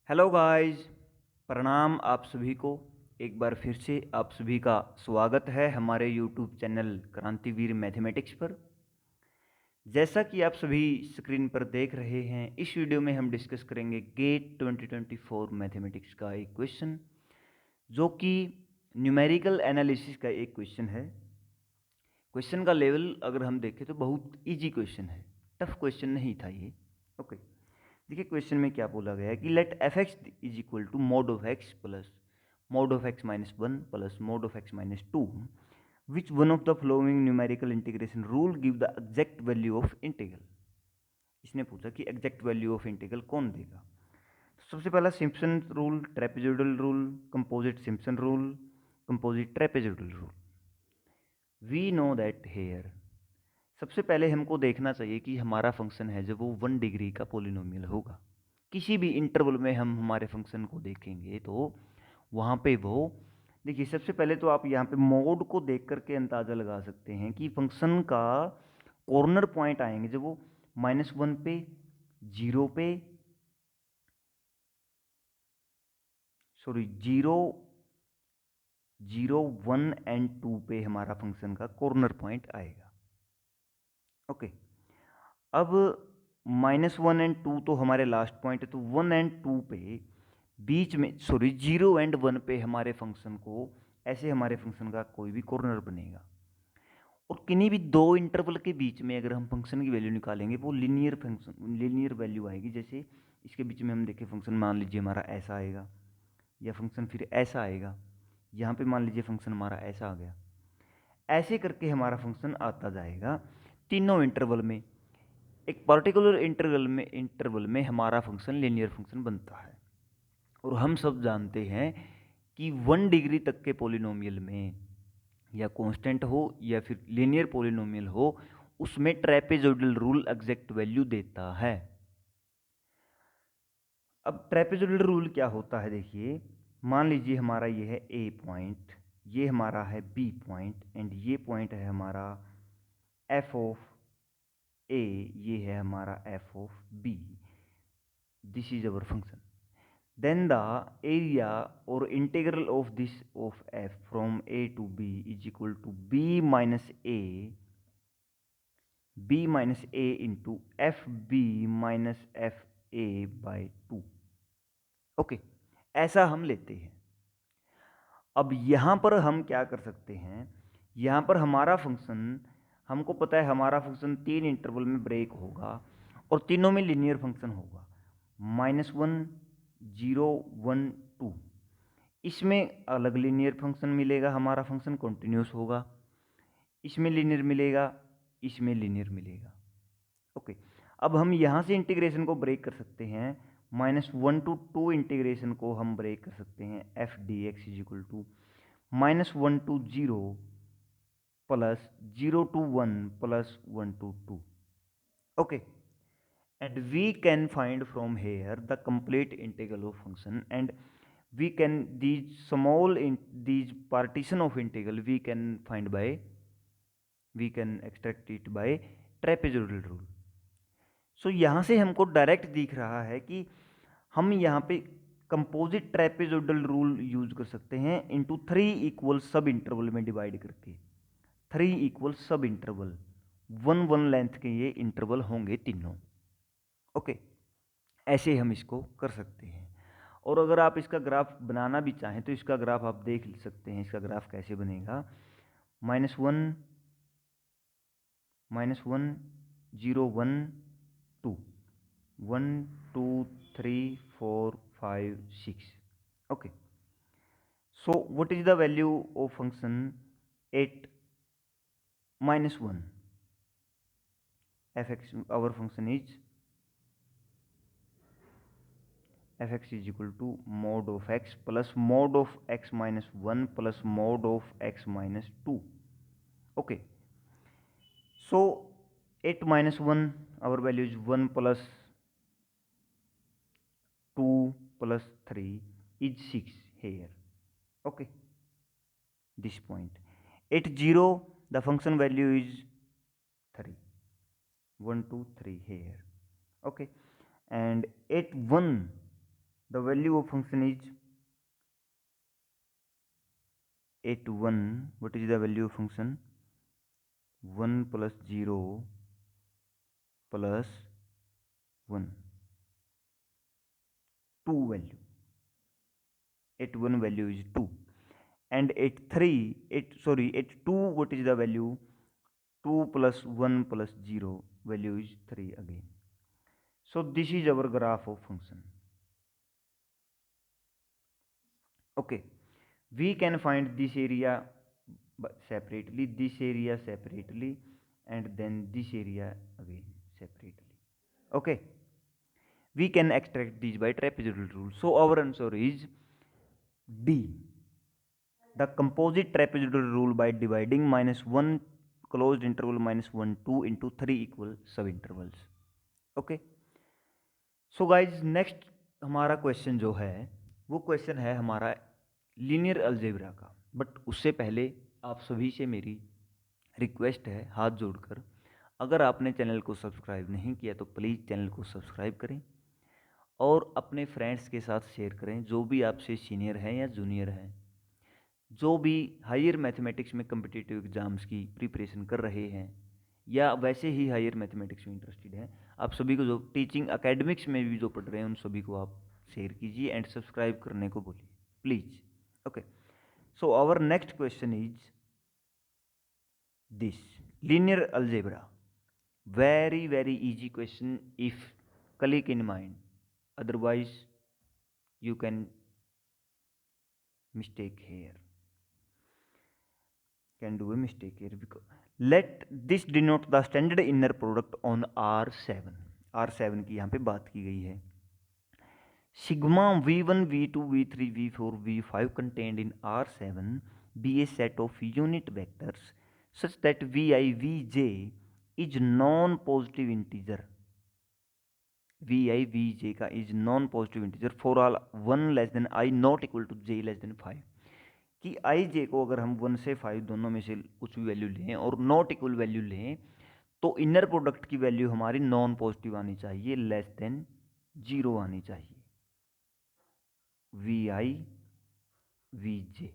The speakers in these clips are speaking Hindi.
हेलो गाइस, प्रणाम आप सभी को। एक बार फिर से आप सभी का स्वागत है हमारे यूट्यूब चैनल क्रांतिवीर मैथमेटिक्स पर। जैसा कि आप सभी स्क्रीन पर देख रहे हैं, इस वीडियो में हम डिस्कस करेंगे गेट 2024 मैथमेटिक्स का एक क्वेश्चन, जो कि न्यूमेरिकल एनालिसिस का एक क्वेश्चन है। क्वेश्चन का लेवल अगर हम देखें तो बहुत इजी क्वेश्चन है, टफ क्वेश्चन नहीं था ये। ओके, देखिए क्वेश्चन में क्या बोला गया है कि let F X is equal to mod of X plus mod of X minus one plus mod of X minus two, which one of the following numerical integration rule give the exact value of integral. इसने पूछा कि एग्जैक्ट वैल्यू ऑफ इंटीग्रल कौन देगा। तो सबसे पहला Simpson rule, trapezoidal rule, composite Simpson rule, composite trapezoidal rule. We know that here, सबसे पहले हमको देखना चाहिए कि हमारा फंक्शन है जब वो 1 डिग्री का पोलिनोमियल होगा। किसी भी इंटरवल में हम हमारे फंक्शन को देखेंगे तो वहाँ पे वो, देखिए सबसे पहले तो आप यहाँ पे मोड को देख करके अंदाज़ा लगा सकते हैं कि फंक्शन का कॉर्नर पॉइंट आएंगे जब वो -1 पे, 0 पे, सॉरी 0, 0, 1 एंड 2 पे हमारा फंक्शन का कॉर्नर पॉइंट आएगा। ओके, अब -1 एंड 2 तो हमारे लास्ट पॉइंट है, तो 1 एंड 2 पे बीच में, सॉरी 0 एंड 1 पे हमारे फंक्शन को, ऐसे हमारे फंक्शन का कोई भी कॉर्नर बनेगा। और किन्हीं भी दो इंटरवल के बीच में अगर हम फंक्शन की वैल्यू निकालेंगे वो लीनियर फंक्शन, लीनियर वैल्यू आएगी। जैसे इसके बीच में हम देखें फंक्शन, मान लीजिए हमारा ऐसा आएगा, या फंक्शन फिर ऐसा आएगा, यहाँ पे मान लीजिए फंक्शन हमारा ऐसा आ गया। ऐसे करके हमारा फंक्शन आता जाएगा तीनों इंटरवल में। एक पर्टिकुलर इंटरवल में हमारा फंक्शन लीनियर फंक्शन बनता है। और हम सब जानते हैं कि 1 डिग्री तक के पॉलिनोमियल में, या कांस्टेंट हो या फिर लीनियर पॉलिनोमियल हो, उसमें ट्रेपेजोइडल रूल एग्जैक्ट वैल्यू देता है। अब ट्रेपेजोइडल रूल क्या होता है, देखिए मान लीजिए हमारा ये है ए पॉइंट, ये हमारा है बी पॉइंट, एंड ये पॉइंट है हमारा एफ ऑफ ए, ये है हमारा F of B. This is our function. Then the area or integral of this of f from a to b is equal to b minus a into fb minus fa by 2। Okay, ऐसा हम लेते हैं। अब यहाँ पर हम क्या कर सकते हैं, यहाँ पर हमारा फंक्शन, हमको पता है हमारा फंक्शन 3 इंटरवल में ब्रेक होगा और तीनों में लीनियर फंक्शन होगा। -1, 0, 1, 2, इसमें अलग लीनियर फंक्शन मिलेगा, हमारा फंक्शन कॉन्टिन्यूस होगा। इसमें लीनियर मिलेगा, इसमें लीनियर मिलेगा। ओके, अब हम यहाँ से इंटीग्रेशन को ब्रेक कर सकते हैं। -1 to 2 इंटीग्रेशन को हम ब्रेक कर सकते हैं। F D X is equal to -1 to 0 plus 0 to 1 plus 1 to 2। Okay, and we can find from here the complete integral of function, and we can, these partition of integral we can find by, we can extract it by trapezoidal rule। सो यहाँ से हमको डायरेक्ट दिख रहा है कि हम यहाँ पे कंपोजिट ट्रेपेजोइडल रूल यूज कर सकते हैं इनटू 3 इक्वल सब इंटरवल में डिवाइड करके। 3 इक्वल सब इंटरवल, 1 लेंथ के ये इंटरवल होंगे तीनों। ओके, ऐसे हम इसको कर सकते हैं। और अगर आप इसका ग्राफ बनाना भी चाहें तो इसका ग्राफ आप देख सकते हैं। इसका ग्राफ कैसे बनेगा, -1, -1, 0, 1, 2, 1, 2, 3, 4, 5, 6। Okay, so what is the value of function at -1? F X, our function is fx is equal to mod of x plus mod of x minus 1 plus mod of x minus 2। okay, so 8 minus 1, our value is 1 plus 2 plus 3 is 6 here। okay, this point at 0 the function value is 3, 1 2 3 here। okay, and at 1 the value of function is at 1, what is the value of function? 1 plus 0 plus 1, 2 value. At 1 value is 2, and at 2, what is the value? 2 plus 1 plus 0, value is 3 again. So this is our graph of function. Okay, we can find this area separately, this area separately, and then this area again separately. Okay, we can extract these by trapezoidal rule. So our answer is D, the composite trapezoidal rule by dividing -1 closed interval -1 2 into 3 equal subintervals. Okay, so guys next हमारा क्वेश्चन जो है वो क्वेश्चन है हमारा लीनियर अलजेब्रा का। बट उससे पहले आप सभी से मेरी रिक्वेस्ट है हाथ जोड़कर, अगर आपने चैनल को सब्सक्राइब नहीं किया तो प्लीज़ चैनल को सब्सक्राइब करें और अपने फ्रेंड्स के साथ शेयर करें जो भी आपसे सीनियर हैं या जूनियर हैं, जो भी हायर मैथमेटिक्स में कम्पिटिटिव एग्ज़ाम्स की प्रिपरेशन कर रहे हैं या वैसे ही हायर मैथमेटिक्स में इंटरेस्टेड हैं। आप सभी को जो टीचिंग एकेडमिक्स में भी जो पढ़ रहे हैं उन सभी को आप शेयर कीजिए एंड सब्सक्राइब करने को बोलिए please. Okay, so our next question is this linear algebra, very easy question if click in mind, otherwise you can mistake here, can do a mistake here, because let this denote the standard inner product on R7। R7 की यहाँ पे बात की गई है। Sigma V1 V2 V3 V4 V5 contained in R7 be a set of unit vectors such that Vi Vj is non-positive integer। Vi Vj का is non-positive integer for all 1 less than I not equal to j less than 5। कि आई जे को अगर हम 1 से 5 दोनों में से कुछ भी वैल्यू लें और नॉट इक्वल वैल्यू लें तो इनर प्रोडक्ट की वैल्यू हमारी नॉन पॉजिटिव आनी चाहिए, लेस देन 0 आनी चाहिए। V I V J,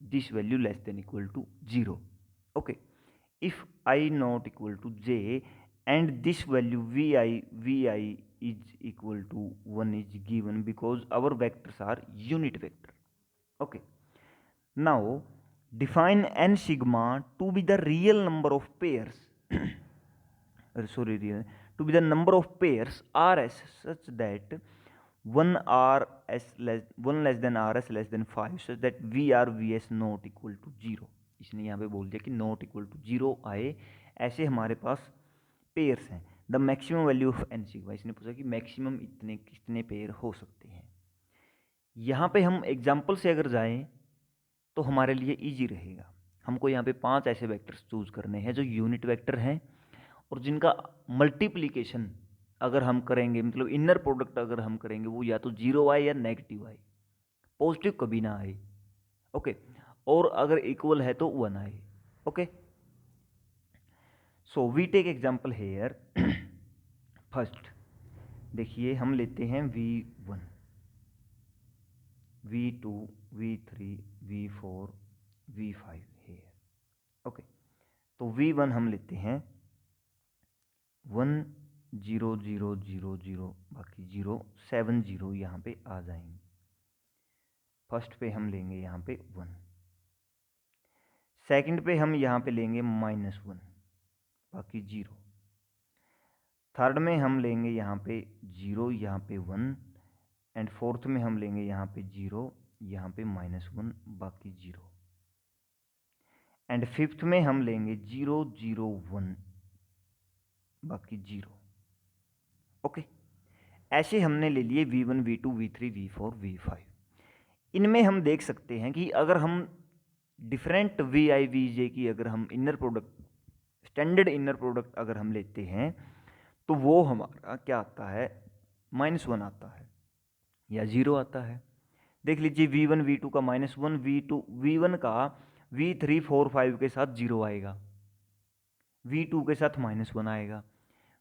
this value less than equal to 0। Okay, if I not equal to J and this value V I is equal to 1 is given because our vectors are unit vector. Okay, now define n sigma to be the real number of pairs to be the number of pairs Rs such that 1 less than Rs less than 5 such that VR Vs not equal to 0। इसने यहाँ पे बोल दिया कि नॉट इक्वल टू 0 आए, ऐसे हमारे पास पेयर्स हैं। The maximum value of n sigma, इसने पूछा कि मैक्सिमम इतने कितने पेयर हो सकते हैं। यहाँ पे हम एग्जाम्पल से अगर जाएं तो हमारे लिए इजी रहेगा। हमको यहाँ पे 5 ऐसे वेक्टर्स चूज करने हैं जो यूनिट वेक्टर हैं और जिनका मल्टीप्लिकेशन अगर हम करेंगे, मतलब इनर प्रोडक्ट अगर हम करेंगे वो या तो 0 आए या नेगेटिव आए, पॉजिटिव कभी ना आए। ओके, और अगर इक्वल है तो 1 आए। Okay, so we take example here. First देखिए हम लेते हैं V1 V2 V3 V4 V5 hair. Okay, तो V1 हम लेते हैं 1 0 0 0 0 बाकी 0 7 0 यहाँ पे आ जाएंगे। फर्स्ट पे हम लेंगे यहाँ पे 1, सेकंड पे हम यहाँ पे लेंगे -1 बाकी 0, थर्ड में हम लेंगे यहाँ पे 0 यहाँ पे 1 एंड फोर्थ में हम लेंगे यहाँ पे 0 यहाँ पे -1 बाकी 0 एंड फिफ्थ में हम लेंगे 0 0 1 बाकी 0। ओके, ऐसे हमने ले लिए V1 V2 V3 V4 V5। इनमें हम देख सकते हैं कि अगर हम डिफरेंट Vi Vj की अगर हम inner product, standard inner product अगर हम लेते हैं तो वो हमारा क्या आता है, -1 आता है या 0 आता है। देख लीजिए V1 V2 का -1, V1 का V3 4 5 के साथ 0 आएगा, V2 के साथ -1 आएगा,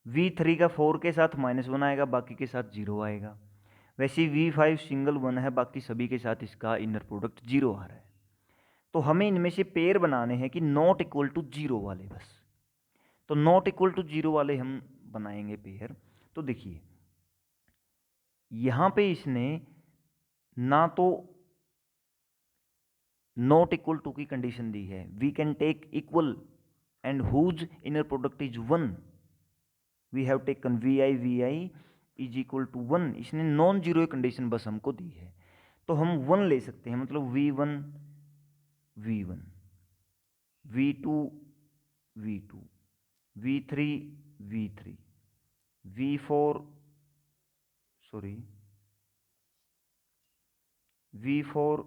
V3 का 4 के साथ -1 आएगा, बाकी के साथ 0 आएगा, वैसे V5 सिंगल 1 है, बाकी सभी के साथ इसका इनर प्रोडक्ट 0 आ रहा है। तो हमें इनमें से पेयर बनाने हैं कि नॉट इक्वल टू 0 वाले बस। तो नॉट इक्वल टू 0 वाले हम बनाएंगे पेयर। तो देखिए यहां पे इसने ना तो नॉट इक्वल टू की कंडीशन दी है, we can take equal and whose inner product is 1, we have taken vi is equal to 1। इसने नॉन जीरो कंडीशन बस हमको दी है, तो हम 1 ले सकते हैं, मतलब v1 v1, v2 v2, v3 v3, v4 v4